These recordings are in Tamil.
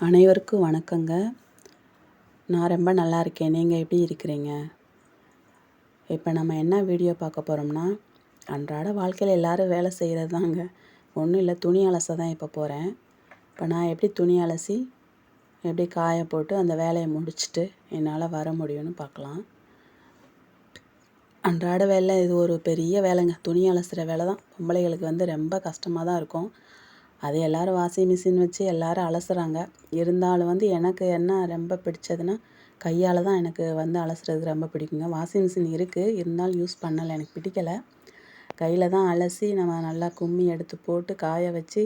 அனைவருக்கும் வணக்கங்க. நான் ரொம்ப நல்லா இருக்கேன். நீங்கள் எப்படி இருக்கிறீங்க? இப்போ நம்ம என்ன வீடியோ பார்க்க போகிறோம்னா, அன்றாட வாழ்க்கையில் எல்லோரும் வேலை செய்கிறது தாங்க. ஒன்றும் இல்லை, துணி அலச தான் இப்போ போகிறேன். இப்போ நான் எப்படி துணி அலசி எப்படி காய போட்டு அந்த வேலையை முடிச்சுட்டு என்னால் வர முடியும்னு பார்க்கலாம். அன்றாட வேலை இது ஒரு பெரிய வேலைங்க. துணி அலசுகிற வேலை தான் பொம்பளைகளுக்கு ரொம்ப கஷ்டமாக தான் இருக்கும். அது எல்லோரும் வாஷிங் மிஷின் வச்சு எல்லோரும் அலசுகிறாங்க. இருந்தாலும் எனக்கு என்ன ரொம்ப பிடிச்சதுன்னா, கையால் தான் எனக்கு அலசுறதுக்கு ரொம்ப பிடிக்குங்க. வாஷிங் மிஷின் இருக்குது, இருந்தாலும் யூஸ் பண்ணலை, எனக்கு பிடிக்கலை. கையில் தான் அலசி நம்ம நல்லா கும்மி எடுத்து போட்டு காய வச்சு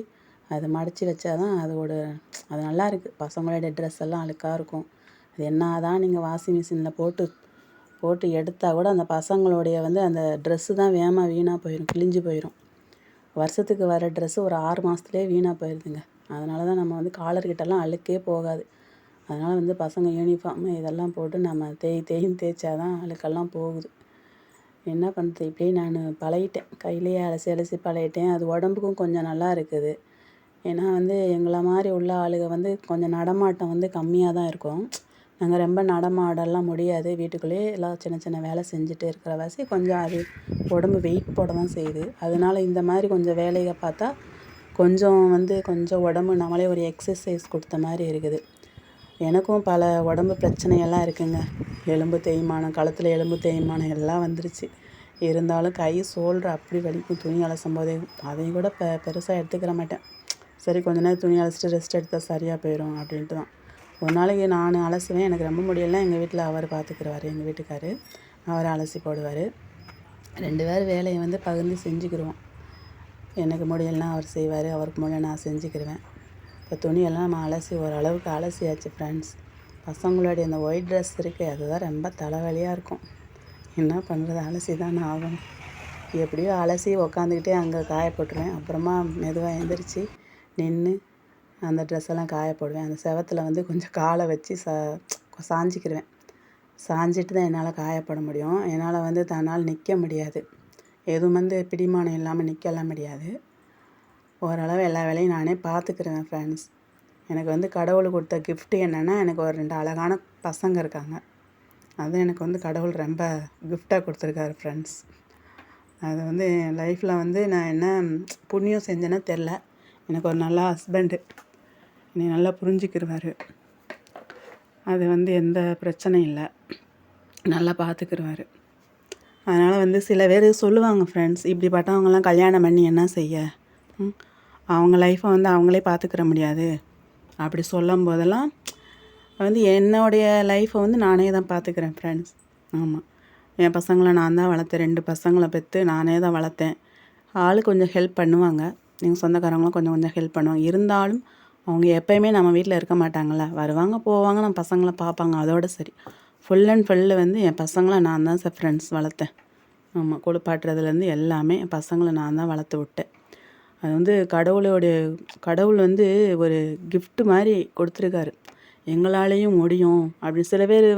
அதை மடித்து வச்சா தான் அது நல்லா இருக்குது. பசங்களோட ட்ரெஸ் எல்லாம் அழுக்காக இருக்கும். அது என்ன தான் நீங்கள் வாஷிங் மிஷினில் போட்டு எடுத்தால் கூட அந்த பசங்களுடைய அந்த ட்ரெஸ்ஸு தான் வேகமாக வீணாக போயிடும், கிழிஞ்சு போயிடும். வருஷத்துக்கு வர ட்ரெஸ்ஸு ஒரு 6 மாதத்துலேயே வீணாக போயிடுதுங்க. அதனால தான் நம்ம காலர்கிட்டலாம் அழுக்கே போகாது. அதனால் பசங்க யூனிஃபார்மு இதெல்லாம் போட்டு நம்ம தேய்ன்னு தேய்ச்சா தான் அழுக்கெல்லாம் போகுது. என்ன பண்ணுறது, இப்படியே நான் பழகிட்டேன். கையிலேயே அலசி பழகிட்டேன். அது உடம்புக்கும் கொஞ்சம் நல்லா இருக்குது. ஏன்னா எங்களை மாதிரி உள்ள ஆளுங்க கொஞ்சம் நடமாட்டம் கம்மியாக தான் இருக்கும். நாங்கள் ரொம்ப நடமாடலாம் முடியாது. வீட்டுக்குள்ளேயே எல்லாம் சின்ன சின்ன வேலை செஞ்சுட்டு இருக்கிறவாசி கொஞ்சம் அது உடம்பு வெயிட் போட தான் செய்யுது. அதனால் இந்த மாதிரி கொஞ்சம் வேலையை பார்த்தா கொஞ்சம் உடம்பு நம்மளே ஒரு எக்ஸசைஸ் கொடுத்த மாதிரி இருக்குது. எனக்கும் பல உடம்பு பிரச்சனையெல்லாம் இருக்குங்க. எலும்பு தேய்மானம், கழுத்தில் எலும்பு தேய்மானம் எல்லாம் வந்துருச்சு. இருந்தாலும் கை ஷோல்டர் அப்படி வலிக்கும் துணி அலசும் போதே. அதையும் கூட பெருசாக எடுத்துக்கிற மாட்டேன். சரி, கொஞ்ச நேரம் துணி அலசிட்டு ரெஸ்ட் எடுத்தால் சரியாக போயிடும் அப்படின்ட்டு தான். ஒரு நாளைக்கு நான் அலசுவேன். எனக்கு ரொம்ப முடியலைன்னா எங்கள் வீட்டில் அவர் பார்த்துக்குருவார். எங்கள் வீட்டுக்கார் அவர் அலசி போடுவார். 2 பேர் வேலையை பகிர்ந்து செஞ்சுக்கிடுவோம். எனக்கு முடியலைன்னா அவர் செய்வார், அவருக்கு முடியல நான் செஞ்சுக்கிடுவேன். இப்போ துணியெல்லாம் நம்ம அலசி ஓரளவுக்கு அலசியாச்சு ஃப்ரெண்ட்ஸ். பசங்களுடைய அந்த ஒயிட் ட்ரெஸ் இருக்குது, அதுதான் ரொம்ப தலைவலியாக இருக்கும். என்ன பண்ணுறது, அலசி தான் ஆகணும். எப்படியோ அலசி உக்காந்துக்கிட்டே அங்கே காய போட்டுருவேன். அப்புறமா மெதுவாக எழுந்திரிச்சு நின்று அந்த ட்ரெஸ்ஸெல்லாம் காய போடுவேன். அந்த செவத்தில் கொஞ்சம் காலை வச்சு சாஞ்சிக்கிடுவேன். சாஞ்சிட்டு தான் என்னால் காயப்பட முடியும். என்னால் தன்னால் நிற்க முடியாது. எதுவும் பிடிமானம் இல்லாமல் நிற்கலாம் முடியாது. ஓரளவு எல்லா வேலையும் நானே பார்த்துக்கிருவேன் ஃப்ரெண்ட்ஸ். எனக்கு கடவுள் கொடுத்த கிஃப்ட்டு என்னென்னா, எனக்கு ஒரு 2 அழகான பசங்க இருக்காங்க. அது எனக்கு கடவுள் ரொம்ப கிஃப்டாக கொடுத்துருக்காரு ஃப்ரெண்ட்ஸ். அது என் லைஃப்பில் நான் என்ன புண்ணியம் செஞ்சேன்னு தெரில. எனக்கு ஒரு நல்ல ஹஸ்பண்டு என்னை நல்லா புரிஞ்சுக்கிருவார். அது எந்த பிரச்சனையும் இல்லை, நல்லா பார்த்துக்கிருவார். அதனால் சில பேர் சொல்லுவாங்க ஃப்ரெண்ட்ஸ், இப்படிப்பட்டவங்களாம் கல்யாணம் பண்ணி என்ன செய்ய, அவங்க லைஃப்பை அவங்களே பார்த்துக்கிற முடியாது அப்படி சொல்லும் போதெல்லாம் என்னுடைய லைஃப்பை நானே தான் பார்த்துக்கிறேன் ஃப்ரெண்ட்ஸ். ஆமாம், என் பசங்களை நான் தான் வளர்த்தேன். 2 பசங்களை பெற்று நானே தான் வளர்த்தேன். ஆள் கொஞ்சம் ஹெல்ப் பண்ணுவாங்க, எங்கள் சொந்தக்காரங்களும் கொஞ்சம் ஹெல்ப் பண்ணுவாங்க. இருந்தாலும் அவங்க எப்போயுமே நம்ம வீட்டில் இருக்க மாட்டாங்கள்ல, வருவாங்க போவாங்க, நம்ம பசங்களை பார்ப்பாங்க, அதோடு சரி. ஃபுல் அண்ட் ஃபுல்லு என் பசங்களை நான் தான் ஃப்ரெண்ட்ஸ் வளர்த்தேன். ஆமாம், குளிப்பாட்டுறதுலேருந்து எல்லாமே என் பசங்களை நான் தான் வளர்த்து விட்டேன். அது கடவுள் ஒரு கிஃப்ட்டு மாதிரி கொடுத்துருக்காரு. எங்களாலேயும் முடியும் அப்படின்னு சில பேர்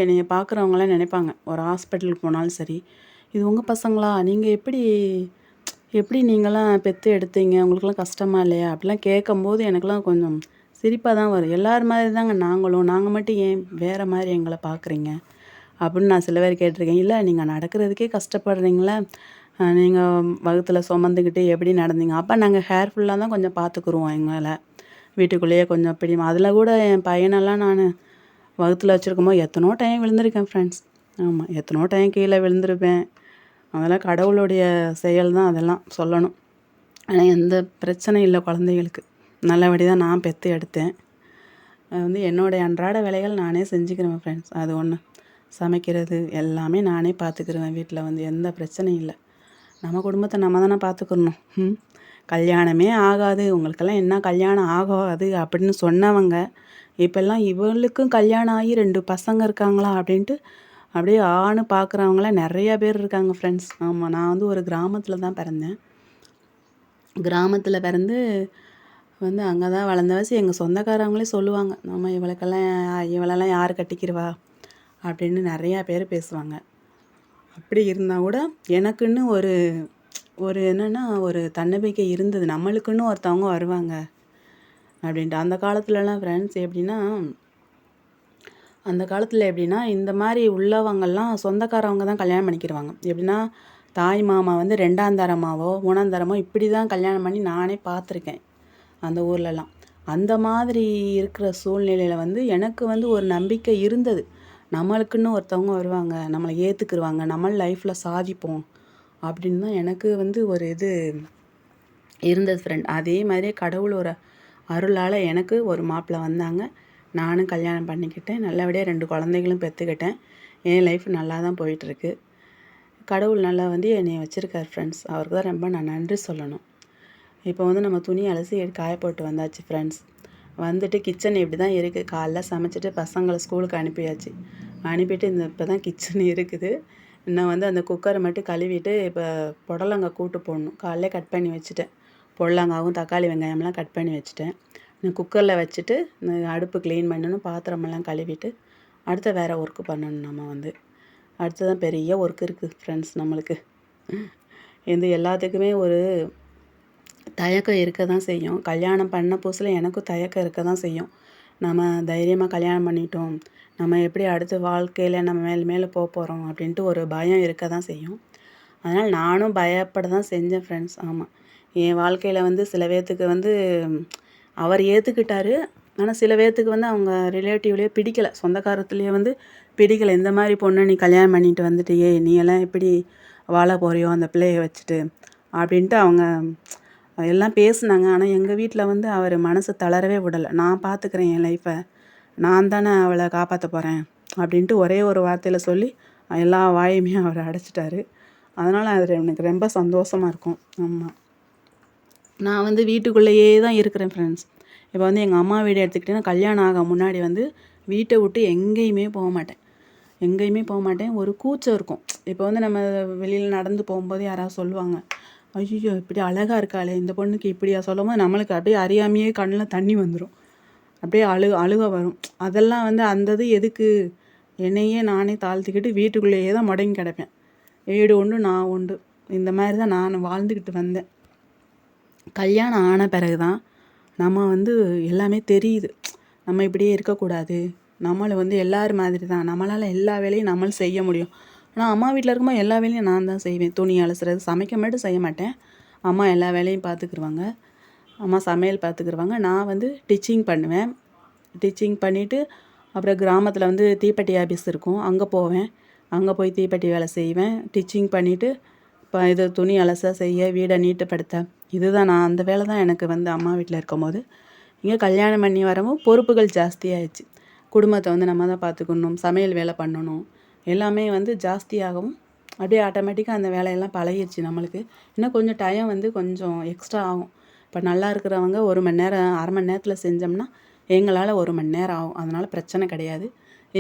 என்னைய பார்க்குறவங்களாம் நினைப்பாங்க. ஒரு ஹாஸ்பிட்டலுக்கு போனாலும் சரி, இது உங்கள் பசங்களா, நீங்கள் எப்படி நீங்களாம் பெற்று எடுத்தீங்க, உங்களுக்குலாம் கஷ்டமாக இல்லையா அப்படிலாம் கேட்கும்போது எனக்குலாம் கொஞ்சம் சிரிப்பாக தான் வரும். எல்லோரும் மாதிரி தாங்க நாங்கள் மட்டும் ஏன் வேறு மாதிரி எங்களை பார்க்குறீங்க அப்படின்னு நான் சில பேர் கேட்டிருக்கேன். இல்லை, நீங்கள் நடக்கிறதுக்கே கஷ்டப்படுறீங்களா, நீங்கள் வகுத்தில் சுமந்துக்கிட்டு எப்படி நடந்தீங்க. அப்போ நாங்கள் ஹேர்ஃபுல்லாக தான் கொஞ்சம் பார்த்துக்குருவோம் எங்களை. வீட்டுக்குள்ளேயே கொஞ்சம் அதில் கூட என் பையனெல்லாம் நான் வகுத்தில் வச்சுருக்கும்போது எத்தனோ டைம் விழுந்திருக்கேன் ஃப்ரெண்ட்ஸ். ஆமாம், எத்தனோ டைம் கீழே விழுந்திருப்பேன். அதெல்லாம் கடவுளுடைய செயல் தான், அதெல்லாம் சொல்லணும். ஆனால் எந்த பிரச்சனையும் இல்லை குழந்தைகளுக்கு. நல்லபடி தான் நான் பெற்று எடுத்தேன். அது என்னுடைய அன்றாட வேலைகள் நானே செஞ்சுக்கிறேன் ஃப்ரெண்ட்ஸ். அது ஒன்று, சமைக்கிறது எல்லாமே நானே பார்த்துக்கிருவேன். வீட்டில் எந்த பிரச்சனையும் இல்லை. நம்ம குடும்பத்தை நம்ம தானே பார்த்துக்கணும். கல்யாணமே ஆகாது, உங்களுக்கெல்லாம் என்ன கல்யாணம் ஆகாது அப்படின்னு சொன்னவங்க இப்போல்லாம் இவளுக்கும் கல்யாணம் ஆகி 2 பசங்க இருக்காங்களா அப்படின்ட்டு அப்படியே ஆணு பார்க்குறவங்களாம் நிறையா பேர் இருக்காங்க ஃப்ரெண்ட்ஸ். ஆமாம், நான் ஒரு கிராமத்தில் தான் பிறந்தேன். கிராமத்தில் பிறந்து அங்கே தான் வளர்ந்தவாசி. எங்கள் சொந்தக்காரவங்களே சொல்லுவாங்க, நம்ம இவளெல்லாம் யார் கட்டிக்கிருவா அப்படின்னு நிறையா பேர் பேசுவாங்க. அப்படி இருந்தால் கூட எனக்குன்னு ஒரு என்னென்னா ஒரு தன்னம்பிக்கை இருந்தது. நம்மளுக்குன்னு ஒருத்தவங்க வருவாங்க, அப்படின்ட்டு. அந்த காலத்துலலாம் ஃப்ரெண்ட்ஸ் எப்படின்னா இந்த மாதிரி உள்ளவங்கள்லாம் சொந்தக்காரவங்க தான் கல்யாணம் பண்ணிக்கிடுவாங்க. எப்படின்னா தாய் மாமா வந்து 2ஆம் தரமாவோ 3ஆம் தரமோ இப்படி தான் கல்யாணம் பண்ணி நானே பார்த்துருக்கேன் அந்த ஊர்லலாம். அந்த மாதிரி இருக்கிற சூழ்நிலையில் வந்து எனக்கு வந்து ஒரு நம்பிக்கை இருந்தது. நம்மளுக்குன்னு ஒருத்தவங்க வருவாங்க, நம்மளை ஏற்றுக்குருவாங்க, நம்ம லைஃப்பில் சாதிப்போம் அப்படின்னு தான் எனக்கு வந்து ஒரு இது இருந்தது ஃப்ரெண்ட். அதே மாதிரியே கடவுள் ஒரு அருளால் எனக்கு ஒரு மாப்பிள்ளை வந்தாங்க. நானும் கல்யாணம் பண்ணிக்கிட்டேன். நல்லபடியாக 2 குழந்தைகளும் பெற்றுக்கிட்டேன். என் லைஃப் நல்லா தான் போயிட்டுருக்கு. கடவுள் நல்லா வந்து என்னை வச்சுருக்கார் ஃப்ரெண்ட்ஸ். அவருக்கு தான் ரொம்ப நான் நன்றி சொல்லணும். இப்போ வந்து நம்ம துணி அலசி காய போட்டு வந்தாச்சு ஃப்ரெண்ட்ஸ். வந்துட்டு கிச்சன் இப்படி தான் இருக்குது. காலைல சமைச்சிட்டு பசங்களை ஸ்கூலுக்கு அனுப்பியாச்சு. அனுப்பிட்டு இப்போ தான் கிச்சன் இருக்குது. இன்னும் வந்து அந்த குக்கரை மட்டும் கழுவிட்டு இப்போ புடலங்காய் கூட்டு போடணும். காலையிலே கட் பண்ணி வச்சுட்டேன். புடலங்காவும் தக்காளி வெங்காயம்லாம் கட் பண்ணி வச்சுட்டேன். நான் குக்கரில் வச்சுட்டு அடுப்பு க்ளீன் பண்ணணும், பாத்திரமெல்லாம் கழுவிட்டு அடுத்த வேறு ஒர்க்கு பண்ணணும். நம்ம வந்து அடுத்ததான் பெரிய ஒர்க் இருக்குது ஃப்ரெண்ட்ஸ் நம்மளுக்கு. இந்த எல்லாத்துக்குமே ஒரு தயக்கம் இருக்க தான் செய்யும். கல்யாணம் பண்ண புதுசில் எனக்கும் தயக்கம் இருக்க தான் செய்யும். நம்ம தைரியமாக கல்யாணம் பண்ணிட்டோம், நம்ம எப்படி அடுத்த வாழ்க்கையில் நம்ம மேலே போகிறோம் அப்படின்ட்டு ஒரு பயம் இருக்க தான் செய்யும். அதனால் நானும் பயப்பட தான் செஞ்சேன் ஃப்ரெண்ட்ஸ். ஆமாம், என் வாழ்க்கையில் வந்து சில பேர்த்துக்கு வந்து அவர் ஏற்றுக்கிட்டாரு. ஆனால் சில பேர்த்துக்கு வந்து அவங்க ரிலேட்டிவ்லேயே பிடிக்கலை, சொந்தக்காரத்துலேயே வந்து பிடிக்கலை. இந்த மாதிரி பொண்ணை நீ கல்யாணம் பண்ணிட்டு வந்துட்டியே, நீ எல்லாம் எப்படி வாழ போறியோ அந்த பிள்ளையை வச்சுட்டு அப்படின்ட்டு அவங்க எல்லாம் பேசுனாங்க. ஆனால் எங்கள் வீட்டில் வந்து அவர் மனசு தளரவே விடலை. நான் பார்த்துக்கிறேன் என் லைஃப்பை, நான் தானே அவளை காப்பாற்ற போகிறேன் அப்படின்ட்டு ஒரே ஒரு வார்த்தையில் சொல்லி எல்லா வாயுமே அவர் அடைச்சிட்டாரு. அதனால் அது எனக்கு ரொம்ப சந்தோஷமாக இருக்கும். ஆமாம், நான் வந்து வீட்டுக்குள்ளேயே தான் இருக்கிறேன் ஃப்ரெண்ட்ஸ். இப்போ வந்து எங்கள் அம்மா வீடு எடுத்துக்கிட்டேன்னா கல்யாணம் ஆக முன்னாடி வந்து வீட்டை விட்டு எங்கேயுமே போக மாட்டேன். ஒரு கூச்சம் இருக்கும். இப்போ வந்து நம்ம வெளியில் நடந்து போகும்போது யாராவது சொல்லுவாங்க, ஐயோ இப்படி அழகாக இருக்காளே இந்த பொண்ணுக்கு இப்படியா சொல்லும்போது நம்மளுக்கு அப்படியே அறியாமையே கண்ணில் தண்ணி வந்துடும், அப்படியே அழுக வரும். அதெல்லாம் வந்து அந்த இது எதுக்கு, என்னையே நானே தாழ்த்திக்கிட்டு வீட்டுக்குள்ளேயே தான் முடங்கி கிடப்பேன். வீடு உண்டு நான் உண்டு, இந்த மாதிரி தான் நான் வாழ்ந்துக்கிட்டு வந்தேன். கல்யாணம் ஆன பிறகு தான் நம்ம வந்து எல்லாமே தெரியுது. நம்ம இப்படியே இருக்கக்கூடாது, நம்மளை வந்து எல்லோரும் மாதிரி தான், நம்மளால் எல்லா வேலையும் நம்மளும் செய்ய முடியும். ஆனால் அம்மா வீட்டில் இருக்கும்போது எல்லா வேலையும் நான் தான் செய்வேன். துணி அலசுறது, சமைக்க மட்டும் செய்ய மாட்டேன். அம்மா எல்லா வேலையும் பார்த்துக்குருவாங்க. அம்மா சமையல் பார்த்துக்குருவாங்க. நான் வந்து டிச்சிங் பண்ணுவேன். டிச்சிங் பண்ணிவிட்டு அப்புறம் கிராமத்தில் வந்து தீப்பெட்டி ஆஃபீஸ் இருக்கும், அங்கே போவேன். அங்கே போய் தீப்பெட்டி வேலை செய்வேன். டிச்சிங் பண்ணிவிட்டு இப்போ இது துணி அலச செய்ய, வீடை நீட்டுப்படுத்த, இதுதான் நான் அந்த வேலை தான் எனக்கு வந்து அம்மா வீட்டில் இருக்கும்போது. இங்கே கல்யாணம் பண்ணி வரவும் பொறுப்புகள் ஜாஸ்தியாகிடுச்சு. குடும்பத்தை வந்து நம்ம தான் பார்த்துக்கணும், சமையல் வேலை பண்ணணும், எல்லாமே வந்து ஜாஸ்தியாகவும் அப்படியே ஆட்டோமேட்டிக்காக அந்த வேலையெல்லாம் பழகிடுச்சு நம்மளுக்கு. இன்னும் கொஞ்சம் டைம் வந்து கொஞ்சம் எக்ஸ்ட்ரா ஆகும். இப்போ நல்லா இருக்கிறவங்க 1 மணி நேரம் 1/2 மணி நேரத்தில் செஞ்சோம்னா எங்களால் 1 மணி நேரம் ஆகும். அதனால் பிரச்சனை கிடையாது.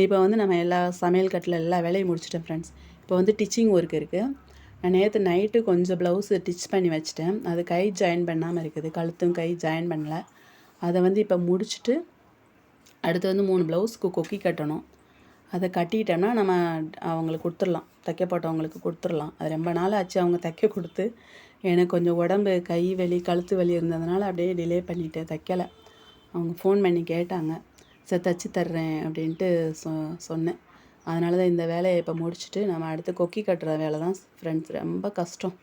இப்போ வந்து நம்ம எல்லா சமையல் கட்டில் எல்லா வேலையும் முடிச்சிட்டேன் ஃப்ரெண்ட்ஸ். இப்போ வந்து டிச்சிங் ஒர்க் இருக்குது. நான் நேற்று நைட்டு கொஞ்சம் ப்ளவுஸு டிச் பண்ணி வச்சுட்டேன். அது கை ஜாயின் பண்ணாமல் இருக்குது, கழுத்தும் கை ஜாயின் பண்ணல. அதை வந்து இப்போ முடிச்சுட்டு அடுத்து வந்து 3 ப்ளவுஸ்க்கு கொக்கி கட்டணும். அதை கட்டிட்டோம்னா நம்ம அவங்களுக்கு கொடுத்துடலாம், தைக்க போட்டவங்களுக்கு கொடுத்துடலாம். அது ரொம்ப நாள் ஆச்சு அவங்க தைக்க கொடுத்து. எனக்கு கொஞ்சம் உடம்பு கை வலி கழுத்து வலி இருந்ததுனால அப்படியே டிலே பண்ணிவிட்டு தைக்கலை. அவங்க ஃபோன் பண்ணி கேட்டாங்க, சரி தைச்சி தர்றேன் அப்படின்ட்டு சொன்னேன். அதனால தான் இந்த வேலையை இப்போ முடிச்சுட்டு நம்ம அடுத்து கொக்கி கட்டுற வேலை தான் ஃப்ரெண்ட்ஸ் ரொம்ப கஷ்டம்.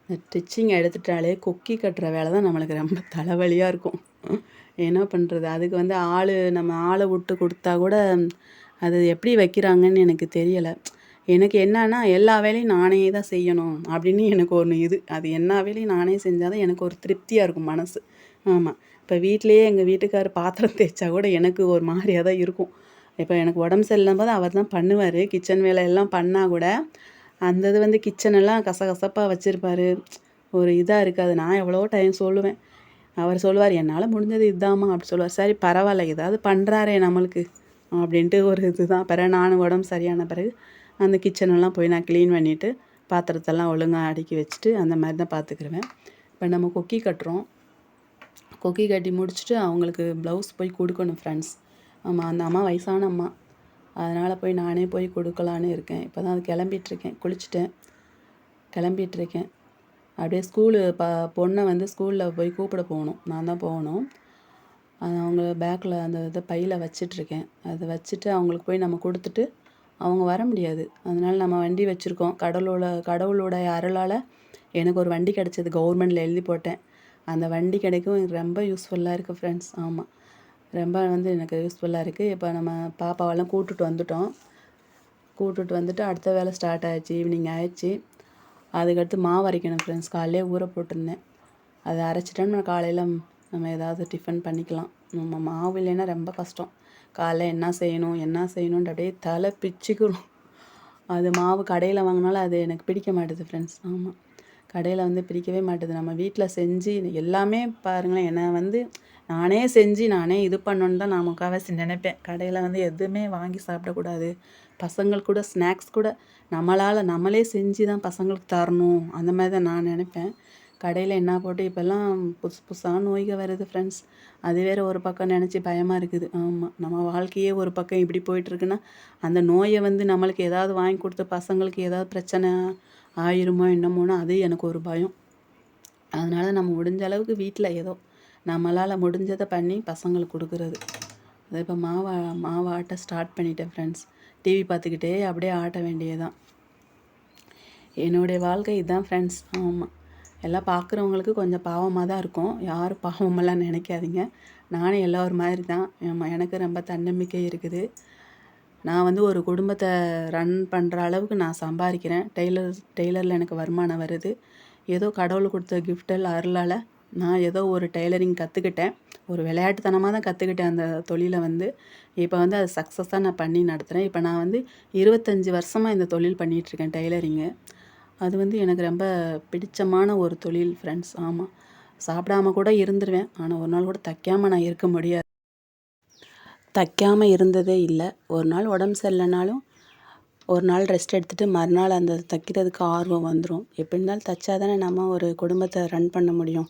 இந்த ஸ்டிச்சிங் எடுத்துட்டாலே கொக்கி கட்டுற வேலை தான் நம்மளுக்கு ரொம்ப தலைவலியாக இருக்கும். என்ன பண்ணுறது, அதுக்கு வந்து நம்ம ஆளை விட்டு கொடுத்தா கூட அது எப்படி வைக்கிறாங்கன்னு எனக்கு தெரியலை. எனக்கு என்னன்னா எல்லா வேலையும் நானே தான் செய்யணும் அப்படின்னு எனக்கு ஒன்று இது. அது எல்லா வேலையும் நானே செஞ்சால் தான் எனக்கு ஒரு திருப்தியாக இருக்கும் மனசு. ஆமாம், இப்போ வீட்டிலையே எங்கள் வீட்டுக்காரர் பாத்திரம் தேய்ச்சா கூட எனக்கு ஒரு மாதிரியாக தான் இருக்கும். இப்போ எனக்கு உடம்பு சரியில்லும் போது அவர் தான் பண்ணுவார். கிச்சன் வேலை எல்லாம் பண்ணால் கூட அந்த இது வந்து கிச்சனெல்லாம் கசகசப்பாக வச்சுருப்பார், ஒரு இதாக இருக்காது. நான் எவ்வளோ டைம் சொல்லுவேன், அவர் சொல்லுவார் என்னால் முடிஞ்சது இதுதாம்மா அப்படி சொல்லுவார். சரி பரவாயில்ல, ஏதாவது பண்ணுறாரே நம்மளுக்கு அப்படின்ட்டு ஒரு இது தான். பிறகு நானும் உடம்பு சரியான பிறகு அந்த கிச்சனெல்லாம் போய் நான் க்ளீன் பண்ணிவிட்டு பாத்திரத்தெல்லாம் ஒழுங்காக அடுக்கி வச்சுட்டு அந்த மாதிரி தான் பார்த்துக்கிருவேன். இப்போ நம்ம கொக்கி கட்டுறோம். கொக்கி கட்டி முடிச்சுட்டு அவங்களுக்கு ப்ளவுஸ் போய் கொடுக்கணும் ஃப்ரெண்ட்ஸ். ஆமாம், அந்த அம்மா வயசான அம்மா, அதனால் போய் நானே போய் கொடுக்கலான்னு இருக்கேன். இப்போ தான் அது கிளம்பிகிட்ருக்கேன், குளிச்சுட்டேன் கிளம்பிகிட்ருக்கேன். அப்படியே பொண்ணை வந்து ஸ்கூலில் போய் கூப்பிட போகணும், நான் தான் போகணும். அவங்க பேக்கில் அந்த இதை பையில் வச்சிட்ருக்கேன். அதை வச்சுட்டு அவங்களுக்கு போய் நம்ம கொடுத்துட்டு அவங்க வர முடியாது. அதனால நம்ம வண்டி வச்சுருக்கோம். கடவுளோட அருளால் எனக்கு ஒரு வண்டி கிடச்சிது. கவர்மெண்ட்டில் எழுதி போட்டேன். அந்த வண்டி கிடைக்கும் எனக்கு ரொம்ப யூஸ்ஃபுல்லாக இருக்குது ஃப்ரெண்ட்ஸ். ஆமாம், ரொம்ப வந்து எனக்கு யூஸ்ஃபுல்லாக இருக்குது. இப்போ நம்ம பாப்பாவெல்லாம் கூட்டுட்டு வந்துட்டு அடுத்த வேலை ஸ்டார்ட் ஆகிடுச்சு. ஈவினிங் ஆயிடுச்சு. அதுக்கடுத்து மாவு அரைக்கணும் ஃப்ரெண்ட்ஸ். காலையிலே ஊற போட்டிருந்தேன். அதை அரைச்சிட்டோம்னா காலையில் நம்ம ஏதாவது டிஃபன் பண்ணிக்கலாம். நம்ம மாவு இல்லைன்னா ரொம்ப கஷ்டம். காலைல என்ன செய்யணுன்ட்டு அப்படியே தலை பிச்சுக்கணும். அது மாவு கடையில் வாங்கினாலும் அது எனக்கு பிடிக்க மாட்டுது ஃப்ரெண்ட்ஸ். ஆமாம், கடையில் வந்து பிடிக்கவே மாட்டுது. நம்ம வீட்டில் செஞ்சு எல்லாமே பாருங்களேன், என்னை வந்து நானே செஞ்சு நானே இது பண்ணணுன்னு தான் நான் முக்கால்வாசி நினைப்பேன். கடையில் வந்து எதுவுமே வாங்கி சாப்பிடக்கூடாது. பசங்களுக்கு கூட ஸ்நாக்ஸ் கூட நம்மளே செஞ்சு தான் பசங்களுக்கு தரணும். அந்த மாதிரி தான் நான் நினைப்பேன். கடையில் என்ன போட்டு இப்போல்லாம் புதுசாக நோய்கள் வருது ஃப்ரெண்ட்ஸ். அது வேறு ஒரு பக்கம் நினச்சி பயமாக இருக்குது. ஆமாம், நம்ம வாழ்க்கையே ஒரு பக்கம் இப்படி போயிட்டுருக்குன்னா அந்த நோயை வந்து நம்மளுக்கு ஏதாவது வாங்கி கொடுத்து பசங்களுக்கு ஏதாவது பிரச்சனை ஆயிருமோ என்னமோன்னு அது எனக்கு ஒரு பயம். அதனால் நம்ம முடிஞ்ச அளவுக்கு வீட்டில் ஏதோ நம்மளால் முடிஞ்சதை பண்ணி பசங்களுக்கு கொடுக்குறது. அதை இப்போ மாவு ஆட்ட ஸ்டார்ட் பண்ணிட்டேன் ஃப்ரெண்ட்ஸ். டிவி பார்த்துக்கிட்டே அப்படியே ஆட்ட வேண்டியதுதான். என்னுடைய வாழ்க்கை இதுதான் ஃப்ரெண்ட்ஸ். ஆமாம், எல்லாம் பார்க்குறவங்களுக்கு கொஞ்சம் பாவமாக தான் இருக்கும். யாரும் பாவமெல்லாம் நினைக்காதீங்க. நானும் எல்லோரும் மாதிரி தான். எனக்கு ரொம்ப தன்னம்பிக்கை இருக்குது. நான் வந்து ஒரு குடும்பத்தை ரன் பண்ணுற அளவுக்கு நான் சம்பாதிக்கிறேன். டெய்லரில் எனக்கு வருமானம் வருது. ஏதோ கடவுள் கொடுத்த கிஃப்டில் அருளால் நான் ஏதோ ஒரு டெய்லரிங் கற்றுக்கிட்டேன். ஒரு விளையாட்டுத்தனமாக தான் கற்றுக்கிட்டேன் அந்த தொழிலை வந்து. இப்போ வந்து அது சக்ஸஸாக நான் பண்ணி நடத்துகிறேன். இப்போ நான் வந்து 25 வருஷமாக இந்த தொழில் பண்ணிகிட்ருக்கேன், டெய்லரிங்கு. அது வந்து எனக்கு ரொம்ப பிடிச்சமான ஒரு தொழில் ஃப்ரெண்ட்ஸ். ஆமாம், சாப்பிடாம கூட இருந்துருவேன். ஆனால் ஒரு நாள் கூட தைக்காமல் நான் இருக்க முடியாது. தைக்காமல் இருந்ததே இல்லை. ஒரு நாள் உடம்பு சரியில்லைனாலும் ஒரு நாள் ரெஸ்ட் எடுத்துகிட்டு மறுநாள் அந்த தைக்கிறதுக்கு ஆர்வம் வந்துடும். எப்படி இருந்தாலும் தைச்சா தானே நம்ம ஒரு குடும்பத்தை ரன் பண்ண முடியும்.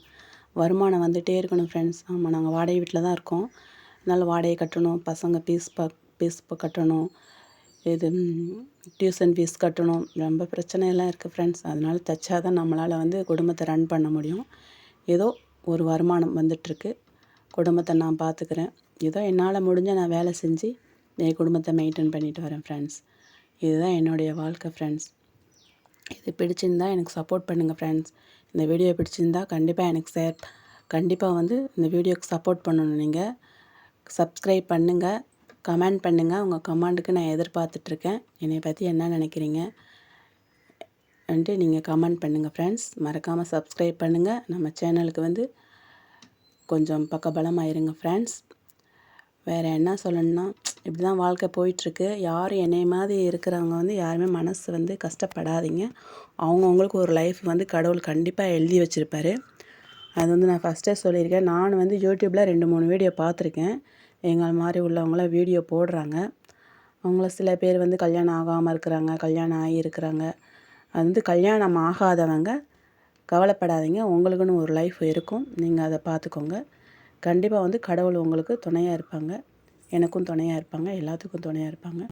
வருமானம் வந்துகிட்டே இருக்கணும் ஃப்ரெண்ட்ஸ். ஆமாம், நாங்கள் வாடகை வீட்டில் தான் இருக்கோம். அதனால் வாடகை கட்டணும், பசங்க ஃபீஸ் கட்டணும், இது டியூஷன் ஃபீஸ் கட்டணும். ரொம்ப பிரச்சனையெல்லாம் இருக்குது ஃப்ரெண்ட்ஸ். அதனால தைச்சா தான் நம்மளால் வந்து குடும்பத்தை ரன் பண்ண முடியும். ஏதோ ஒரு வருமானம் வந்துட்டுருக்கு. குடும்பத்தை நான் பார்த்துக்கிறேன். ஏதோ என்னால் முடிஞ்ச நான் வேலை செஞ்சு என் குடும்பத்தை மெயின்டைன் பண்ணிட்டு வரேன் ஃப்ரெண்ட்ஸ். இதுதான் என்னுடைய வாழ்க்கை ஃப்ரெண்ட்ஸ். இது பிடிச்சிருந்தா எனக்கு சப்போர்ட் பண்ணுங்கள் ஃப்ரெண்ட்ஸ். இந்த வீடியோ பிடிச்சிருந்தா கண்டிப்பாக எனக்கு கண்டிப்பாக வந்து இந்த வீடியோக்கு சப்போர்ட் பண்ணணும். நீங்கள் சப்ஸ்கிரைப் பண்ணுங்கள், கமெண்ட் பண்ணுங்கள். உங்கள் கமெண்ட்டுக்கு நான் எதிர்பார்த்துட்ருக்கேன். என்னை பற்றி என்ன நினைக்கிறீங்க நீங்கள் கமெண்ட் பண்ணுங்கள் ஃப்ரெண்ட்ஸ். மறக்காமல் சப்ஸ்கிரைப் பண்ணுங்கள். நம்ம சேனலுக்கு வந்து கொஞ்சம் பக்கபலமாக இருங்க ஃப்ரெண்ட்ஸ். வேறு என்ன சொல்லணுன்னா, இப்படி தான் வாழ்க்கை போயிட்டுருக்கு. யாரும் என்னைய மாதிரி இருக்கிறவங்க வந்து யாருமே மனசு வந்து கஷ்டப்படாதீங்க. அவங்கவுங்களுக்கு ஒரு லைஃப் வந்து கடவுள் கண்டிப்பாக எழுதி வச்சுருப்பாரு. அது வந்து நான் ஃபஸ்ட்டே சொல்லியிருக்கேன். நான் வந்து யூடியூப்பில் 2-3 வீடியோ பார்த்துருக்கேன். எங்கள் மாதிரி உள்ளவங்களாம் வீடியோ போடுறாங்க. அவங்கள சில பேர் வந்து கல்யாணம் ஆகாமல் இருக்கிறாங்க, கல்யாணம் ஆகி இருக்கிறாங்க. அது வந்து கல்யாணம் ஆகாதவங்க கவலைப்படாதீங்க. உங்களுக்குன்னு ஒரு லைஃப் இருக்கும். நீங்கள் அதை பார்த்துக்கோங்க. கண்டிப்பாக வந்து கடவுள் உங்களுக்கு துணையாக இருப்பாங்க. எனக்கும் துணையாக இருப்பாங்க. எல்லாத்துக்கும் துணையாக இருப்பாங்க.